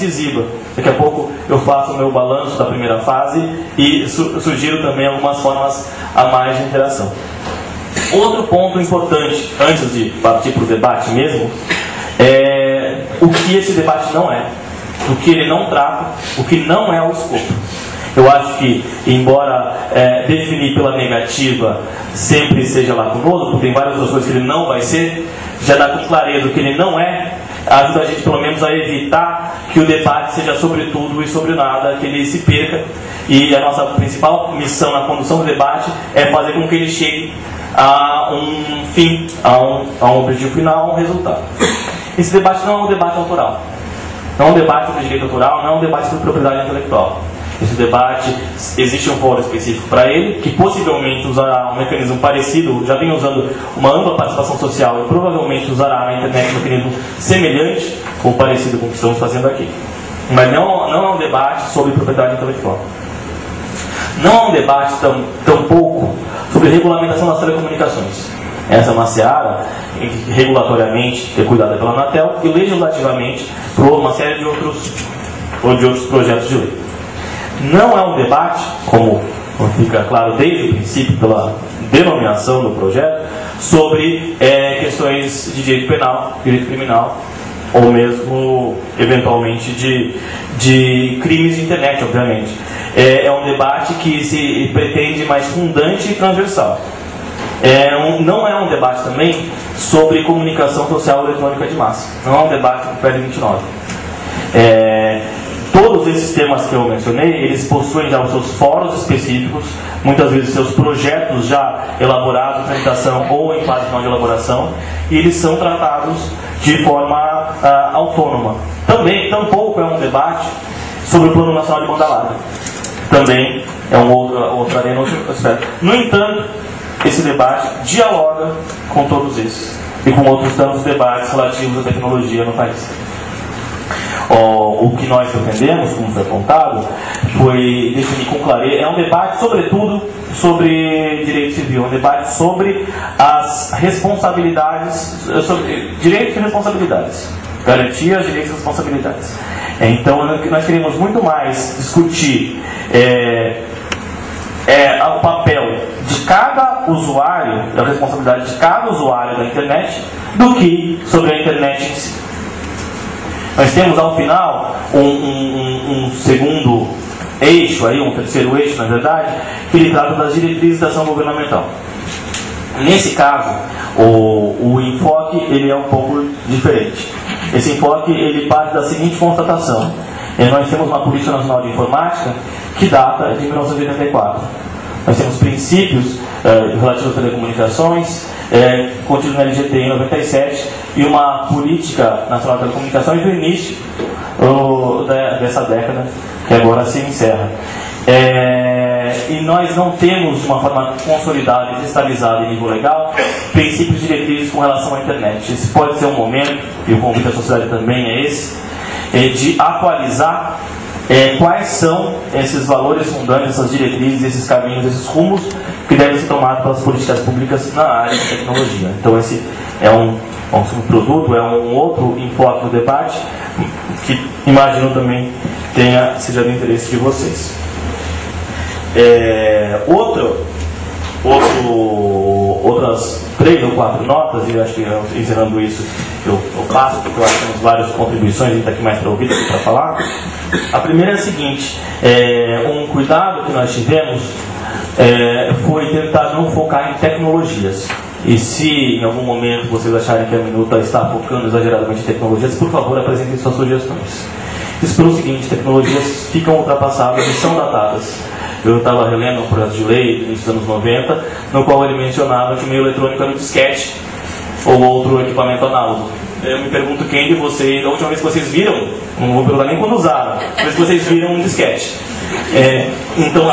incisiva. Daqui a pouco eu faço o meu balanço da primeira fase e sugiro também algumas formas a mais de interação. Outro ponto importante, antes de partir para o debate mesmo, é o que esse debate não é, o que ele não trata, o que não é o escopo. Eu acho que, embora definir pela negativa sempre seja lacunoso, porque tem várias outras coisas que ele não vai ser, já dá com clareza o que ele não é, ajuda a gente pelo menos a evitar que o debate seja sobre tudo e sobre nada, que ele se perca. E a nossa principal missão na condução do debate é fazer com que ele chegue a um fim, a um objetivo final, a um resultado. Esse debate não é um debate autoral, não é um debate sobre direito autoral, não é um debate sobre propriedade intelectual. Esse debate, existe um fórum específico para ele, que possivelmente usará um mecanismo parecido, já vem usando uma ampla participação social e provavelmente usará na internet um mecanismo semelhante ou parecido com o que estamos fazendo aqui. Mas não é um debate sobre propriedade intelectual. Não é um debate tampouco sobre regulamentação das telecomunicações. Essa é uma seara regulatoriamente é cuidada pela Anatel e legislativamente por uma série de outros projetos de lei. Não é um debate, como fica claro desde o princípio pela denominação do projeto, sobre questões de direito penal, direito criminal, ou mesmo, eventualmente, de crimes de internet, obviamente. É um debate que se pretende mais fundante e transversal. Não é um debate também sobre comunicação social eletrônica de massa. Não é um debate do PL 29. Todos esses temas que eu mencionei, eles possuem já os seus fóruns específicos, muitas vezes seus projetos já elaborados em tramitação ou em fase final de elaboração, e eles são tratados de forma autônoma. Tampouco é um debate sobre o Plano Nacional de Banda Larga. Também é outra arena, outro aspecto. No entanto, esse debate dialoga com todos esses e com outros tantos debates relativos à tecnologia no país. O que nós defendemos, como foi apontado, foi definir com clareza. É um debate, sobretudo, sobre direito civil, um debate sobre as responsabilidades, sobre direitos e responsabilidades, garantias, direitos e responsabilidades. Então, nós queremos muito mais discutir o papel de cada usuário, a responsabilidade de cada usuário da internet, do que sobre a internet em si. Nós temos, ao final, um segundo eixo, um terceiro eixo, na verdade, que ele trata das diretrizes da ação governamental. Nesse caso, o enfoque ele é um pouco diferente. Esse enfoque ele parte da seguinte constatação. Nós temos uma Política Nacional de Informática que data de 1984. Nós temos princípios relativos às telecomunicações, contido na LGT em 97, e uma Política Nacional de Telecomunicações do início dessa década, que agora se encerra. E nós não temos, de uma forma consolidada e cristalizada em nível legal, princípios diretrizes com relação à internet. Esse pode ser um momento, e o convite da sociedade também é esse, de atualizar quais são esses valores fundantes, essas diretrizes, esses caminhos, esses rumos que devem ser tomados pelas políticas públicas na área de tecnologia. Então esse é um subproduto, é um outro enfoque do debate que imagino também seja do interesse de vocês. Outras 3 ou 4 notas, e acho que encerrando isso eu passo, porque eu acho que temos várias contribuições, a gente está aqui mais para ouvir do que para falar. A primeira é a seguinte: um cuidado que nós tivemos foi tentar não focar em tecnologias. E se em algum momento vocês acharem que a Minuta está focando exageradamente em tecnologias, por favor, apresentem suas sugestões. Isso pelo seguinte: tecnologias ficam ultrapassadas e são datadas. Eu estava relendo um projeto de lei do início dos anos 90, no qual ele mencionava que o meio eletrônico era um disquete ou outro equipamento análogo. Eu me pergunto quem de vocês, a última vez que vocês viram, não vou perguntar nem quando usaram, mas que vocês viram um disquete. Então,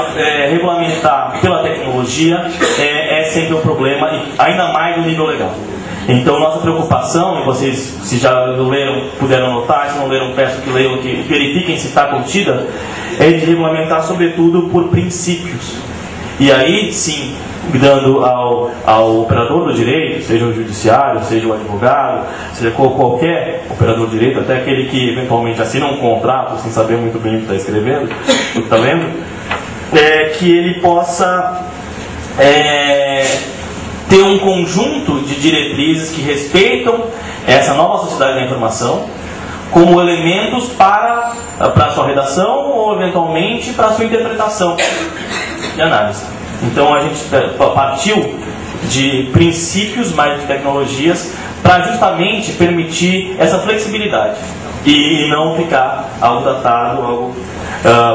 regulamentar pela tecnologia é sempre um problema, e ainda mais no nível legal. Então, nossa preocupação, e vocês, se já leram, puderam notar, se não leram, peço que leiam, que verifiquem se está contida, é de regulamentar, sobretudo, por princípios. E aí, sim, dando ao operador do direito, seja o judiciário, seja o advogado, seja qualquer operador do direito, até aquele que eventualmente assina um contrato sem saber muito bem o que está escrevendo, o que está lendo, que ele possa ter um conjunto de diretrizes que respeitam essa nova sociedade da informação como elementos para a sua redação ou eventualmente para a sua interpretação e análise. Então a gente partiu de princípios mais de tecnologias para justamente permitir essa flexibilidade e não ficar algo datado, algo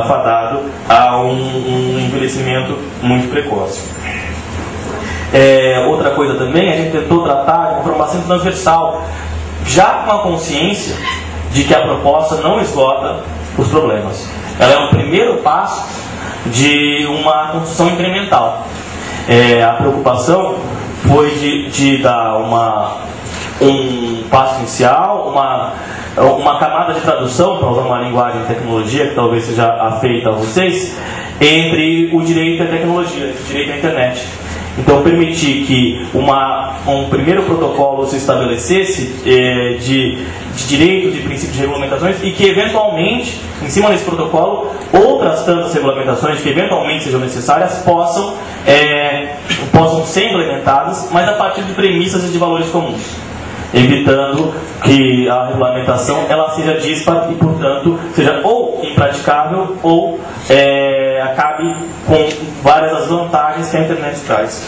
fadado a um envelhecimento muito precoce. Outra coisa também, a gente tentou tratar de uma formação transversal, já com a consciência de que a proposta não esgota os problemas. Ela é um primeiro passo de uma construção incremental. A preocupação foi de dar um passo inicial, uma camada de tradução, para usar uma linguagem de tecnologia que talvez seja afeita a vocês, entre o direito e a tecnologia, o direito à internet. Então, permitir que um primeiro protocolo se estabelecesse de direitos, de princípios de regulamentações e que, eventualmente, em cima desse protocolo, outras tantas regulamentações que, eventualmente, sejam necessárias possam ser implementadas, mas a partir de premissas e de valores comuns, evitando que a regulamentação ela seja díspara e, portanto, seja ou impraticável ou acabe com várias das vantagens que a internet traz.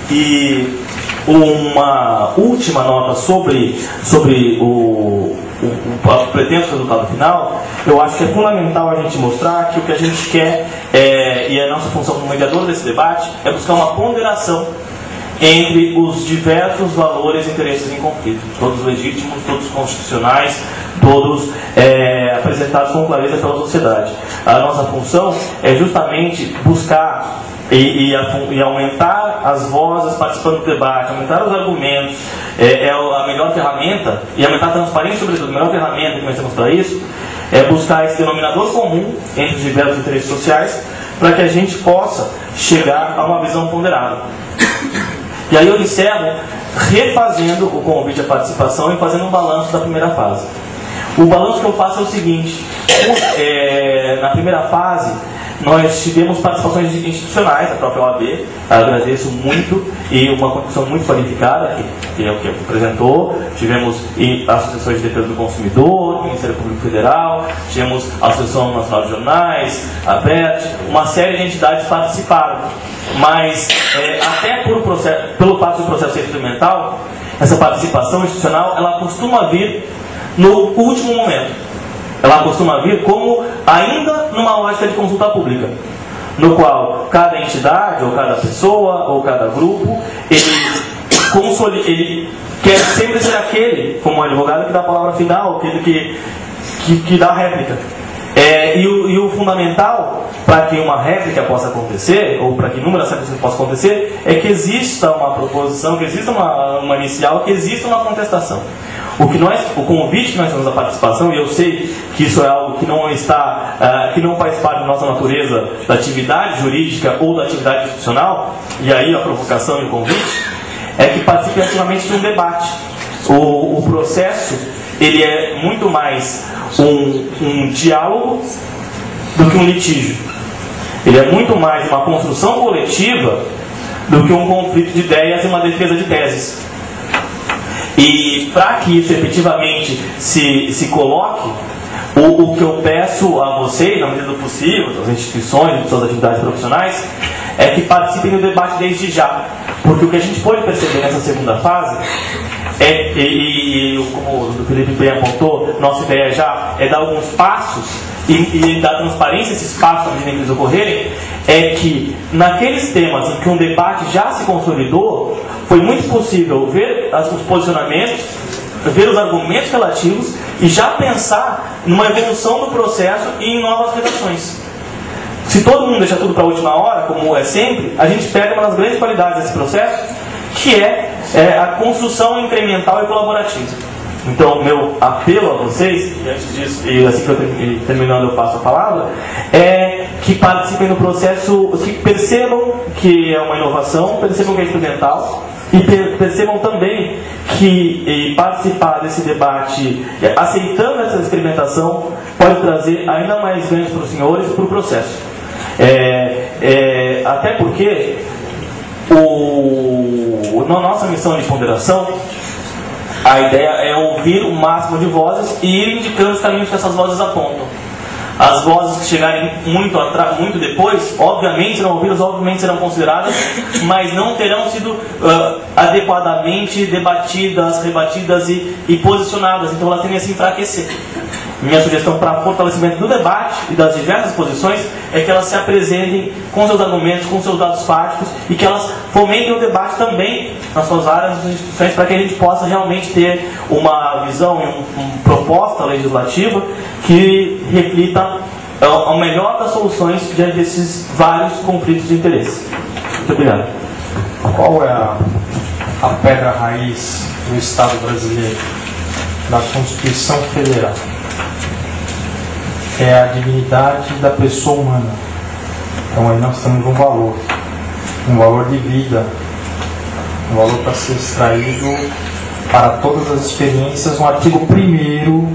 E uma última nota sobre o pretenso resultado final, eu acho que é fundamental a gente mostrar que o que a gente quer, e a nossa função como mediador desse debate, é buscar uma ponderação entre os diversos valores e interesses em conflito, todos legítimos, todos constitucionais, todos apresentados com clareza pela sociedade. A nossa função é justamente buscar e aumentar as vozes participando do debate, aumentar os argumentos, a melhor ferramenta, e aumentar a transparência, sobretudo. A melhor ferramenta que nós temos para isso é buscar esse denominador comum entre os diversos interesses sociais, para que a gente possa chegar a uma visão ponderada. E aí eu encerro refazendo o convite à participação e fazendo um balanço da primeira fase. O balanço que eu faço é o seguinte: na primeira fase, nós tivemos participações institucionais, a própria OAB, agradeço muito, e uma contribuição muito qualificada, que é o que apresentou. Tivemos associações de defesa do consumidor, Ministério Público Federal, tivemos a Associação Nacional de Jornais, a BERT, uma série de entidades participaram. Mas, até pelo fato do processo ser experimental, essa participação institucional, ela costuma vir no último momento. Ela costuma vir como ainda numa lógica de consulta pública, no qual cada entidade, ou cada pessoa, ou cada grupo, ele quer sempre ser aquele, como advogado, que dá a palavra final, aquele que dá a réplica. E o fundamental para que uma réplica possa acontecer, ou para que inúmeras réplicas possam acontecer, é que exista uma proposição, que exista uma inicial, que exista uma contestação. O convite que nós temos à participação, e eu sei que isso é algo que não faz parte da nossa natureza da atividade jurídica ou da atividade institucional, e aí a provocação e o convite, é que participe ativamente de um debate. O processo, ele é muito mais um diálogo do que um litígio. Ele é muito mais uma construção coletiva do que um conflito de ideias e uma defesa de teses. E para que isso efetivamente se coloque, o que eu peço a vocês, na medida do possível, das instituições, das suas atividades profissionais, é que participem do debate desde já. Porque o que a gente pode perceber nessa segunda fase como o Felipe bem apontou, nossa ideia já é dar alguns passos e dar transparência a esses passos à medida que eles ocorrerem, é que naqueles temas em que um debate já se consolidou, foi muito possível ver os posicionamentos, ver os argumentos relativos e já pensar numa evolução do processo e em novas redações. Se todo mundo deixa tudo para a última hora, como é sempre, a gente perde uma das grandes qualidades desse processo, que é a construção incremental e colaborativa. Então, meu apelo a vocês, e antes disso, e assim que eu terminando eu passo a palavra, é que participem do processo, que percebam que é uma inovação, percebam que é experimental, e percebam também que participar desse debate, aceitando essa experimentação, pode trazer ainda mais ganhos para os senhores e para o processo. Até porque na nossa missão de ponderação, a ideia é ouvir o máximo de vozes e ir indicando os caminhos que essas vozes apontam. As vozes que chegarem muito depois, obviamente serão ouvidas, obviamente serão consideradas, mas não terão sido adequadamente debatidas, rebatidas e posicionadas. Então elas tendem a se enfraquecer. Minha sugestão para fortalecimento do debate e das diversas posições é que elas se apresentem com seus argumentos, com seus dados fáticos, e que elas fomentem o debate também nas suas áreas, nas suas instituições, para que a gente possa realmente ter uma visão e uma proposta legislativa que reflita o melhor das soluções diante desses vários conflitos de interesse. Muito obrigado. Qual é a pedra raiz do Estado brasileiro, da Constituição Federal? É a dignidade da pessoa humana. Então aí nós temos um valor de vida, um valor para ser extraído para todas as experiências no artigo 1º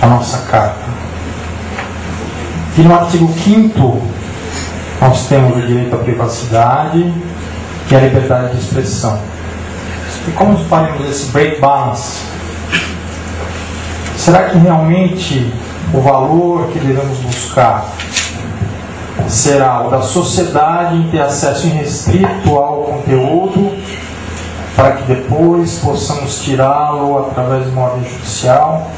da nossa Carta. E no artigo 5º nós temos o direito à privacidade e a liberdade de expressão. E como faremos esse break balance? Será que realmente o valor que devemos buscar será o da sociedade em ter acesso irrestrito ao conteúdo, para que depois possamos tirá-lo através de uma ordem judicial?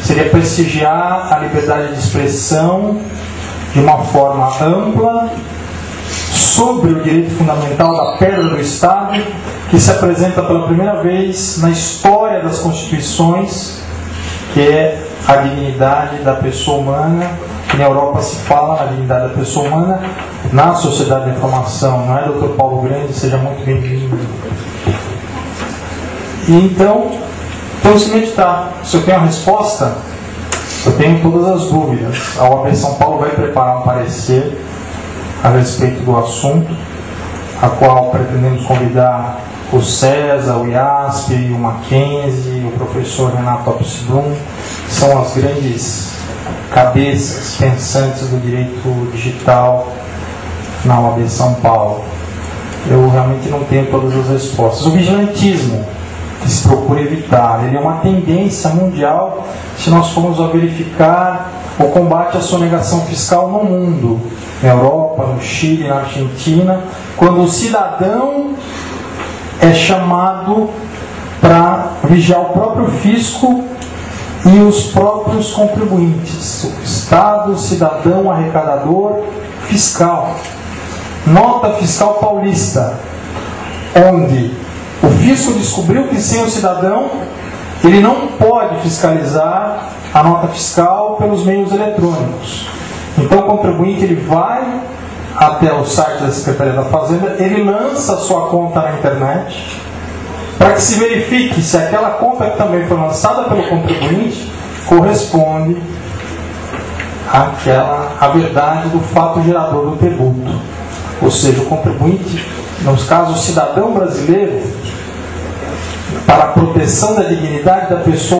Seria prestigiar a liberdade de expressão de uma forma ampla sobre o direito fundamental da pedra do Estado, que se apresenta pela primeira vez na história das constituições, que é a dignidade da pessoa humana, que na Europa se fala na dignidade da pessoa humana, na sociedade da informação, não é, Dr. Paulo Grande? Seja muito bem-vindo. E então, temos que meditar. Se eu tenho a resposta, eu tenho todas as dúvidas. A OAB São Paulo vai preparar um parecer a respeito do assunto, a qual pretendemos convidar o César, o IASP, o Mackenzie, o professor Renato Opsblum, que são as grandes cabeças pensantes do direito digital na OAB São Paulo. Eu realmente não tenho todas as respostas. O vigilantismo, que se procura evitar, ele é uma tendência mundial se nós formos a verificar o combate à sonegação fiscal no mundo, na Europa, no Chile, na Argentina, quando o cidadão é chamado para vigiar o próprio fisco e os próprios contribuintes, o Estado, cidadão, arrecadador, fiscal. Nota fiscal paulista, onde o fisco descobriu que sem o cidadão ele não pode fiscalizar a nota fiscal pelos meios eletrônicos. Então o contribuinte ele vai até o site da Secretaria da Fazenda, ele lança a sua conta na internet, para que se verifique se aquela conta que também foi lançada pelo contribuinte corresponde à verdade do fato gerador do tributo. Ou seja, o contribuinte, nos casos o cidadão brasileiro, para a proteção da dignidade da pessoa